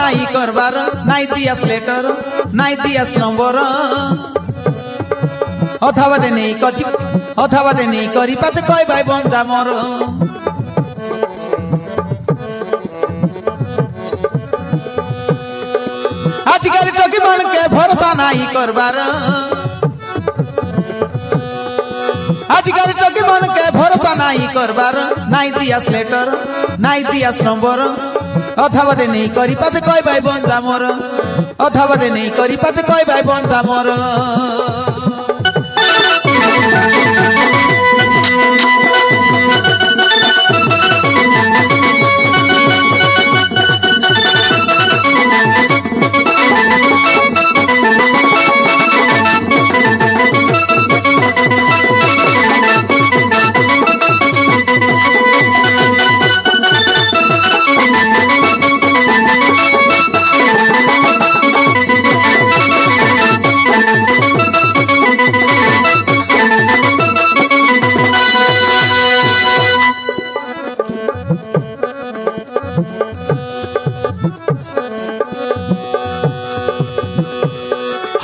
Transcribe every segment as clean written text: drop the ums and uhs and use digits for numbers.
নাই করবার নাই দিয়াস লেটার নাই দিয়াস নম্বর অথাবাটে নেই করি পাছে কয় ভাই বঞ্জা মর আজকাল টকি মনকে ভরসা নাই করবার আজকাল টকি মনকে ভরসা নাই করবার নাই দিয়াস লেটার নাই দিয়াস নম্বর অথাবাটে নেই করি পাছে কয় ভাই বঞ্জা মর অথাবাটে নেই করি পাছে কয় ভাই বঞ্জা মর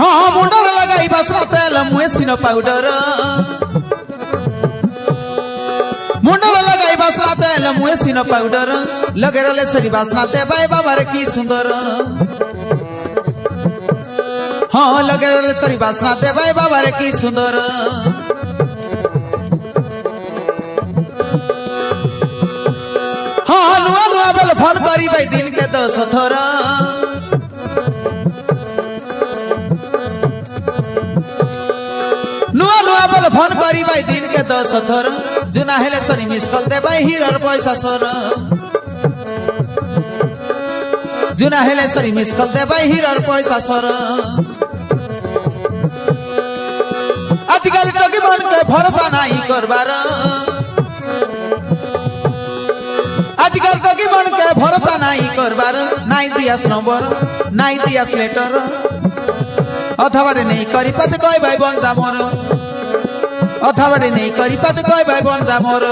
हाँ मुंडर लगाई बसरा तेल मुए सिनो पाउडर मुंडर लगाई बसरा तेल मुए सिनो पाउडर लगे रले सरी बासना ते भाई बाबा रे की सुंदर हाँ लगे रले सरी बासना ते भाई बाबा रे की सुंदर हाँ नुआ नुआ बेल फोन करी भाई दिन के 10 थोरा नुआ नुआ बोल फोन करी भाई दिन के 10 थर जुना हेले सरी मिस कॉल दे भाई हीरोर पैसा सर जुना हेले सरी मिस कॉल दे भाई हीरोर पैसा सर आजकल टकी मन के भरोसा नहीं करबार आजकल टकी मन के भरोसा नहीं करबार नाई दियास नंबर नाई दियास लेटर अथाबाटे नहीं करी पाते कय भाई बंजा मोर अथाबाटे नहीं करी पाते कय भाई बंजा मोर।